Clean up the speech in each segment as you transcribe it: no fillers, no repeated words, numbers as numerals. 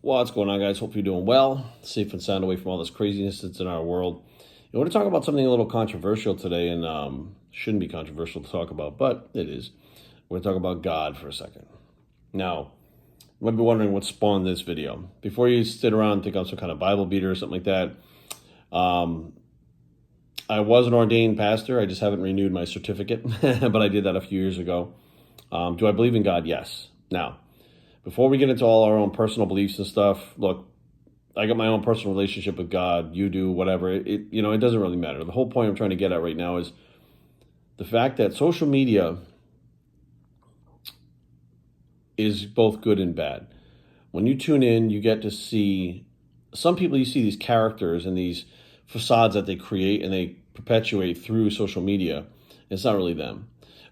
What's going on, guys? Hope you're doing well, safe and sound away from all this craziness that's in our world. I want to talk about something a little controversial today, and shouldn't be controversial to talk about, but it is. We're going to talk about God for a second. Now, you might be wondering what spawned this video. Before you sit around and think I'm some kind of Bible beater or something like that, I was an ordained pastor. I just haven't renewed my certificate, but I did that a few years ago. Do I believe in God? Yes. Now, before we get into all our own personal beliefs and stuff, look, I got my own personal relationship with God. You do, whatever. It doesn't really matter. The whole point I'm trying to get at right now is the fact that social media is both good and bad. When you tune in, you get to see some people. You see these characters and these facades that they create and they perpetuate through social media. It's not really them.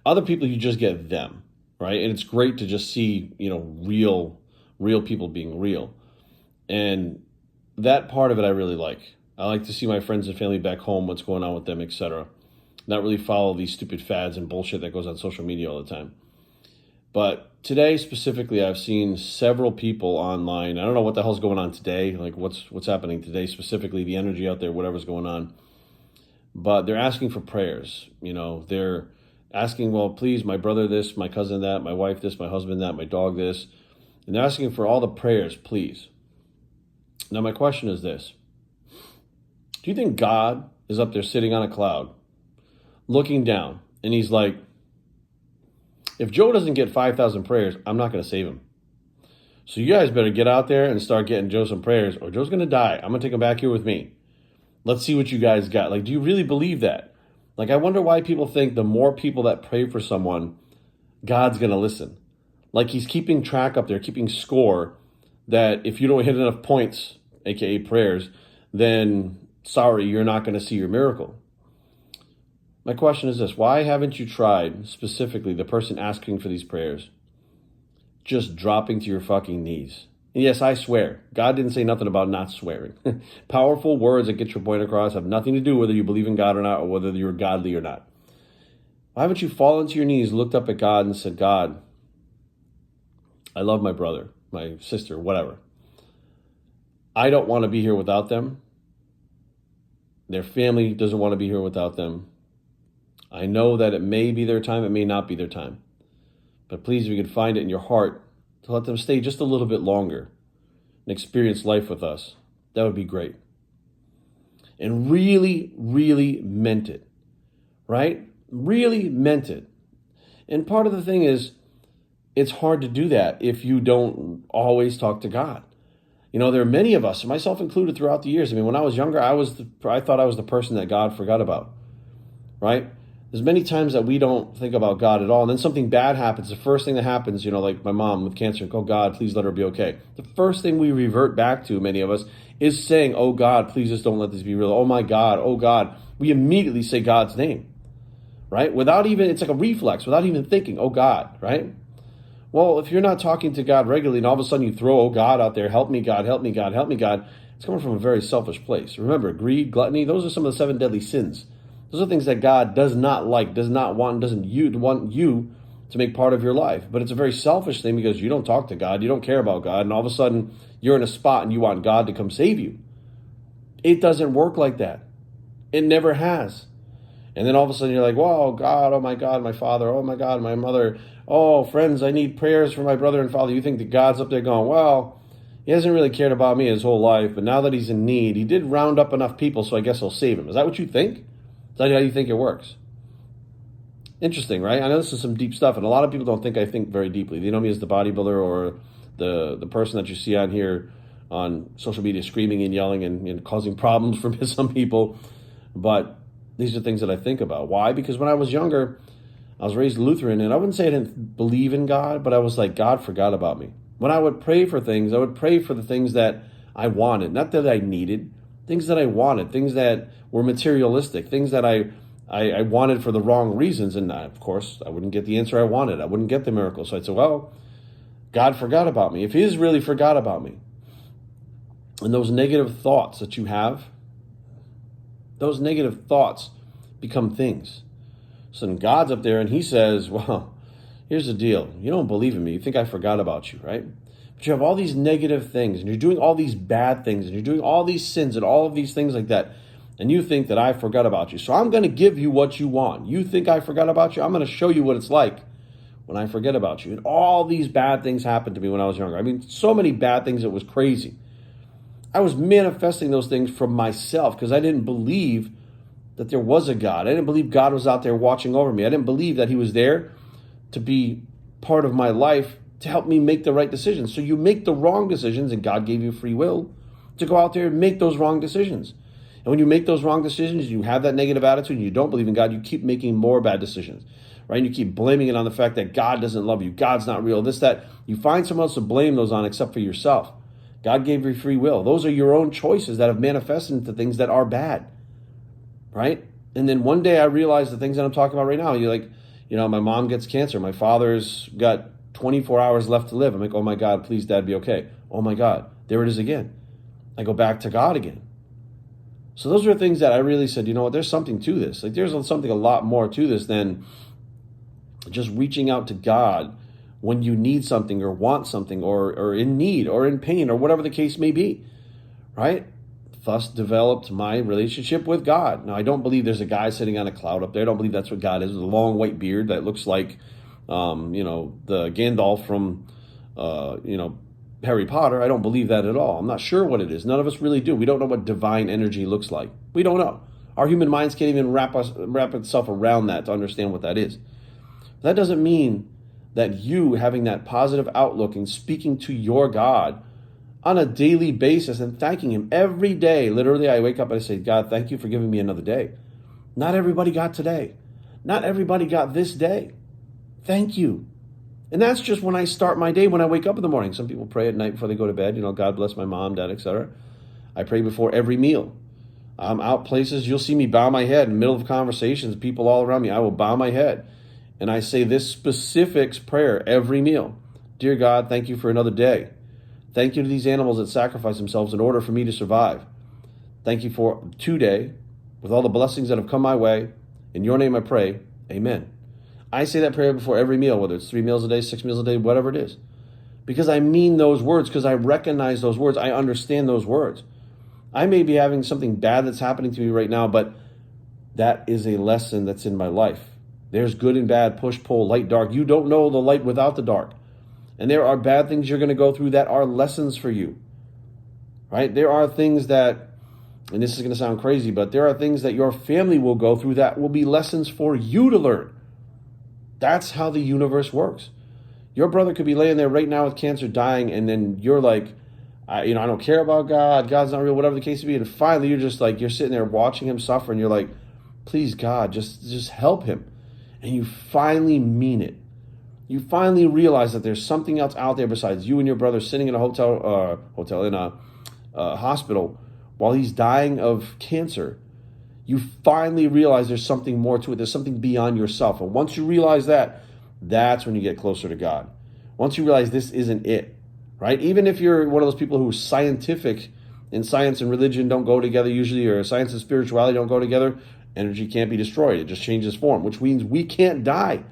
Other people, you just get them. Right. And it's great to just see, real people being real. And that part of it I really like. I like to see my friends and family back home, what's going on with them, etc. Not really follow these stupid fads and bullshit that goes on social media all the time. But today specifically, I've seen several people online. I don't know what the hell's going on today, like what's happening today specifically, the energy out there, whatever's going on. But they're asking for prayers. They're asking, well, please, my brother this, my cousin that, my wife this, my husband that, my dog this. And they're asking for all the prayers, please. Now, my question is this. Do you think God is up there sitting on a cloud, looking down, and he's like, if Joe doesn't get 5,000 prayers, I'm not going to save him. So you guys better get out there and start getting Joe some prayers, or Joe's going to die. I'm going to take him back here with me. Let's see what you guys got. Like, do you really believe that? Like, I wonder why people think the more people that pray for someone, God's going to listen. Like he's keeping track up there, keeping score that if you don't hit enough points, aka prayers, then sorry, you're not going to see your miracle. My question is this. Why haven't you tried, specifically the person asking for these prayers, just dropping to your fucking knees? And yes, I swear. God didn't say nothing about not swearing. Powerful words that get your point across have nothing to do whether you believe in God or not, or whether you're godly or not. Why haven't you fallen to your knees, looked up at God and said, God, I love my brother, my sister, whatever. I don't want to be here without them. Their family doesn't want to be here without them. I know that it may be their time, it may not be their time. But please, if you could find it in your heart to let them stay just a little bit longer and experience life with us, that would be great. And really, really meant it, right? Really meant it. And part of the thing is, it's hard to do that if you don't always talk to God. There are many of us, myself included, throughout the years. I mean, when I was younger, I thought I was the person that God forgot about, right? There's many times that we don't think about God at all. And then something bad happens. The first thing that happens, like my mom with cancer, oh God, please let her be okay. The first thing we revert back to, many of us, is saying, oh God, please just don't let this be real. Oh my God, oh God. We immediately say God's name, right? It's like a reflex, without even thinking, oh God, right? Well, if you're not talking to God regularly and all of a sudden you throw, oh God, out there, help me God, help me God, help me God, it's coming from a very selfish place. Remember, greed, gluttony, those are some of the 7 deadly sins. Those are things that God does not like, does not want, doesn't want you to make part of your life. But it's a very selfish thing because you don't talk to God, you don't care about God, and all of a sudden you're in a spot and you want God to come save you. It doesn't work like that. It never has. And then all of a sudden you're like, whoa, God, oh my God, my father, oh my God, my mother, oh, friends, I need prayers for my brother and father. You think that God's up there going, well, he hasn't really cared about me his whole life, but now that he's in need, he did round up enough people, so I guess he'll save him. Is that what you think? Is that how you think it works? Interesting, right? I know this is some deep stuff, and a lot of people don't think I think very deeply. They know me as the bodybuilder or the person that you see on here on social media screaming and yelling and causing problems for some people. But these are things that I think about. Why? Because when I was younger, I was raised Lutheran, and I wouldn't say I didn't believe in God, but I was like, God forgot about me. When I would pray for things, I would pray for the things that I wanted, not that I needed. Things that I wanted, things that were materialistic, things that I wanted for the wrong reasons. And of course, I wouldn't get the answer I wanted. I wouldn't get the miracle. So I'd say, well, God forgot about me. If He's really forgot about me, and those negative thoughts that you have, those negative thoughts become things. So then God's up there and He says, well, here's the deal. You don't believe in me. You think I forgot about you, right? But you have all these negative things, and you're doing all these bad things, and you're doing all these sins and all of these things like that. And you think that I forgot about you. So I'm going to give you what you want. You think I forgot about you? I'm going to show you what it's like when I forget about you. And all these bad things happened to me when I was younger. I mean, so many bad things, it was crazy. I was manifesting those things from myself because I didn't believe that there was a God. I didn't believe God was out there watching over me. I didn't believe that he was there to be part of my life to help me make the right decisions. So you make the wrong decisions, and God gave you free will to go out there and make those wrong decisions. And when you make those wrong decisions, you have that negative attitude and you don't believe in God, you keep making more bad decisions, right? And you keep blaming it on the fact that God doesn't love you. God's not real, this, that. You find someone else to blame those on except for yourself. God gave you free will. Those are your own choices that have manifested into things that are bad, right? And then one day I realized the things that I'm talking about right now. You're like, my mom gets cancer. My father's got 24 hours left to live. I'm like, oh my God, please, Dad, be okay. Oh my God, there it is again. I go back to God again. So those are things that I really said, you know what, there's something to this. Like there's something a lot more to this than just reaching out to God when you need something or want something or in need or in pain or whatever the case may be, right? Thus developed my relationship with God. Now, I don't believe there's a guy sitting on a cloud up there. I don't believe that's what God is, with a long white beard that looks like, the Gandalf from, Harry Potter. I don't believe that at all. I'm not sure what it is. None of us really do. We don't know what divine energy looks like. We don't know. Our human minds can't even wrap itself around that to understand what that is. That doesn't mean that you having that positive outlook and speaking to your God on a daily basis and thanking him every day. Literally, I wake up and I say, God, thank you for giving me another day. Not everybody got today. Not everybody got this day. Thank you. And that's just when I start my day, when I wake up in the morning. Some people pray at night before they go to bed. God bless my mom, dad, etc. I pray before every meal. I'm out places, you'll see me bow my head in the middle of conversations, people all around me. I will bow my head. And I say this specific prayer every meal. Dear God, thank you for another day. Thank you to these animals that sacrifice themselves in order for me to survive. Thank you for today, with all the blessings that have come my way. In your name I pray, amen. I say that prayer before every meal, whether it's 3 meals a day, 6 meals a day, whatever it is. Because I mean those words, because I recognize those words, I understand those words. I may be having something bad that's happening to me right now, but that is a lesson that's in my life. There's good and bad, push, pull, light, dark. You don't know the light without the dark. And there are bad things you're going to go through that are lessons for you, right? There are things that, and this is going to sound crazy, but there are things that your family will go through that will be lessons for you to learn. That's how the universe works. Your brother could be laying there right now with cancer dying, and then you're like, I don't care about God. God's not real, whatever the case may be. And finally, you're just like, you're sitting there watching him suffer, and you're like, please, God, just help him. And you finally mean it. You finally realize that there's something else out there besides you and your brother sitting in a hospital while he's dying of cancer. You finally realize there's something more to it. There's something beyond yourself. And once you realize that, that's when you get closer to God. Once you realize this isn't it, right? Even if you're one of those people who's scientific, and science and religion don't go together usually, or science and spirituality don't go together, energy can't be destroyed. It just changes form, which means we can't die.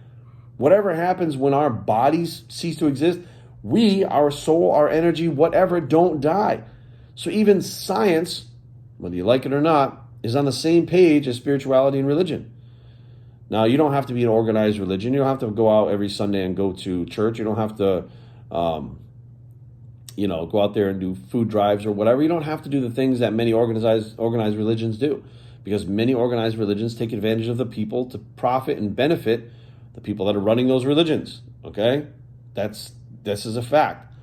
Whatever happens when our bodies cease to exist, we, our soul, our energy, whatever, don't die. So even science, whether you like it or not, is on the same page as spirituality and religion. Now, you don't have to be an organized religion. You don't have to go out every Sunday and go to church. You don't have to, go out there and do food drives or whatever. You don't have to do the things that many organized religions do, because many organized religions take advantage of the people to profit and benefit the people that are running those religions. Okay? This is a fact.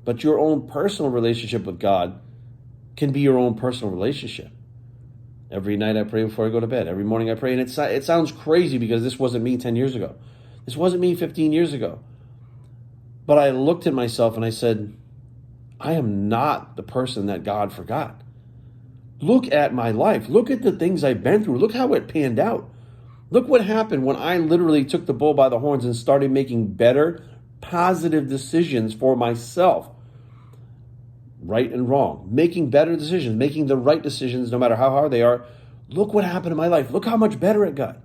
But your own personal relationship with God can be your own personal relationship. Every night I pray before I go to bed. Every morning I pray. And it sounds crazy because this wasn't me 10 years ago. This wasn't me 15 years ago. But I looked at myself and I said, I am not the person that God forgot. Look at my life. Look at the things I've been through. Look how it panned out. Look what happened when I literally took the bull by the horns and started making better, positive decisions for myself. Right and wrong, making better decisions, making the right decisions no matter how hard they are. Look what happened in my life. Look how much better it got.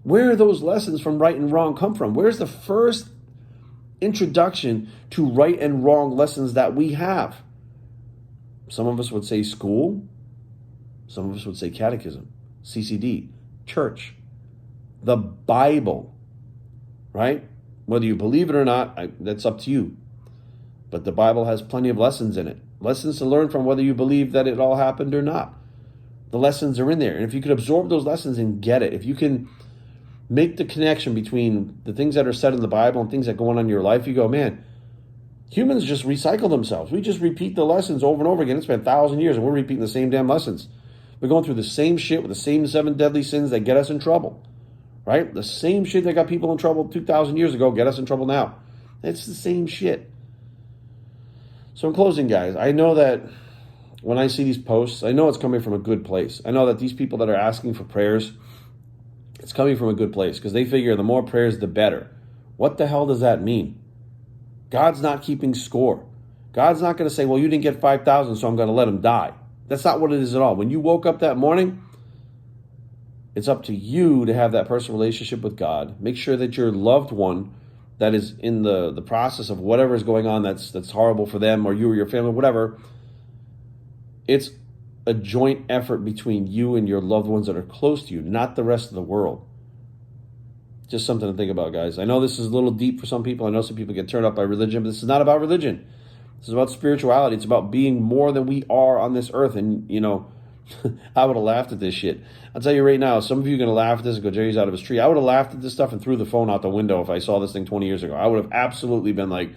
Where are those lessons from right and wrong come from? Where's the first introduction to right and wrong lessons that we have. Some of us would say school. Some of us would say catechism, CCD, church, the Bible, right? Whether you believe it or not, that's up to you. But the Bible has plenty of lessons in it. Lessons to learn from, whether you believe that it all happened or not. The lessons are in there. And if you could absorb those lessons and get it, if you can make the connection between the things that are said in the Bible and things that go on in your life, you go, man, humans just recycle themselves. We just repeat the lessons over and over again. It's been 1,000 years and we're repeating the same damn lessons. We're going through the same shit with the same 7 deadly sins that get us in trouble, right? The same shit that got people in trouble 2,000 years ago get us in trouble now. It's the same shit. So in closing, guys, I know that when I see these posts, I know it's coming from a good place. I know that these people that are asking for prayers, it's coming from a good place because they figure the more prayers, the better. What the hell does that mean? God's not keeping score. God's not going to say, well, you didn't get 5,000, so I'm going to let him die. That's not what it is at all. When you woke up that morning, it's up to you to have that personal relationship with God. Make sure that your loved one that is in the process of whatever is going on that's horrible for them or you or your family, whatever, it's a joint effort between you and your loved ones that are close to you, not the rest of the world. Just something to think about, guys. I know this is a little deep for some people. I know some people get turned up by religion, but this is not about religion. This is about spirituality. It's about being more than we are on this earth. And, you know, I would have laughed at this shit. I'll tell you right now, some of you are going to laugh at this and go, Jerry's out of his tree. I would have laughed at this stuff and threw the phone out the window if I saw this thing 20 years ago. I would have absolutely been like,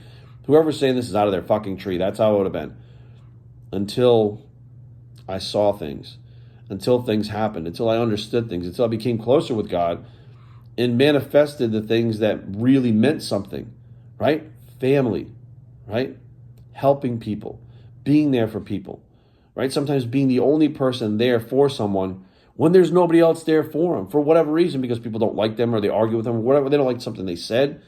whoever's saying this is out of their fucking tree. That's how it would have been. Until I saw things, until things happened, until I understood things, until I became closer with God and manifested the things that really meant something, right? Family, right? Helping people, being there for people, right? Sometimes being the only person there for someone when there's nobody else there for them for whatever reason, because people don't like them or they argue with them or whatever. They don't like something they said.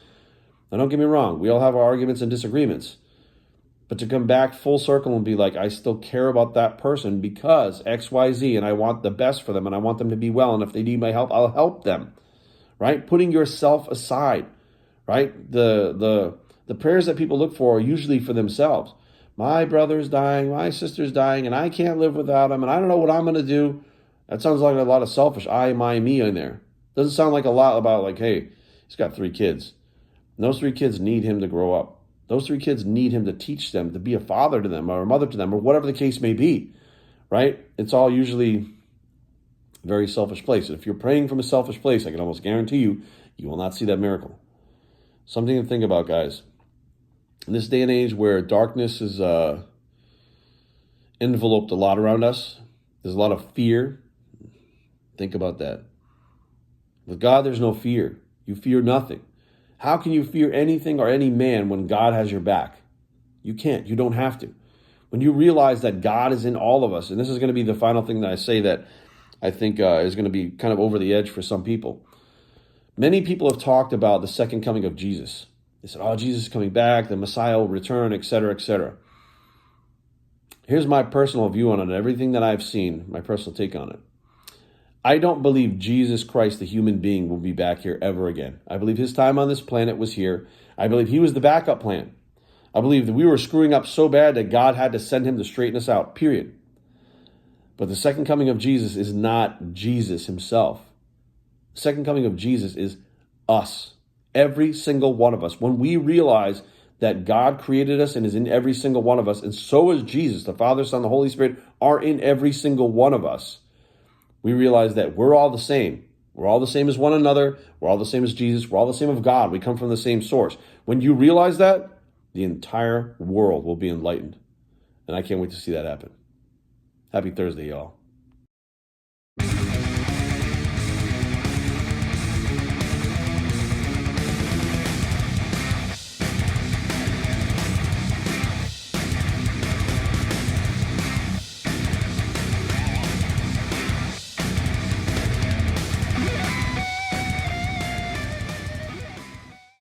Now, don't get me wrong. We all have our arguments and disagreements. But to come back full circle and be like, I still care about that person because X, Y, Z, and I want the best for them and I want them to be well. And if they need my help, I'll help them, right? Putting yourself aside, right? The prayers that people look for are usually for themselves. My brother's dying, my sister's dying, and I can't live without him, and I don't know what I'm going to do. That sounds like a lot of selfish I, my, me in there. Doesn't sound like a lot about like, hey, he's got 3 kids. And those 3 kids need him to grow up. Those 3 kids need him to teach them, to be a father to them or a mother to them or whatever the case may be, right? It's all usually a very selfish place. And if you're praying from a selfish place, I can almost guarantee you, you will not see that miracle. Something to think about, guys. In this day and age where darkness is enveloped a lot around us, there's a lot of fear. Think about that. With God, there's no fear. You fear nothing. How can you fear anything or any man when God has your back? You can't. You don't have to. When you realize that God is in all of us, and this is going to be the final thing that I say that I think is going to be kind of over the edge for some people. Many people have talked about the second coming of Jesus. They said, oh, Jesus is coming back, the Messiah will return, etc., etc. Here's my personal view on it, everything that I've seen, my personal take on it. I don't believe Jesus Christ, the human being, will be back here ever again. I believe his time on this planet was here. I believe he was the backup plan. I believe that we were screwing up so bad that God had to send him to straighten us out, period. But the second coming of Jesus is not Jesus himself. The second coming of Jesus is us, every single one of us. When we realize that God created us and is in every single one of us, and so is Jesus, the Father, Son, the Holy Spirit, are in every single one of us. We realize that we're all the same. We're all the same as one another. We're all the same as Jesus. We're all the same of God. We come from the same source. When you realize that, the entire world will be enlightened. And I can't wait to see that happen. Happy Thursday, y'all.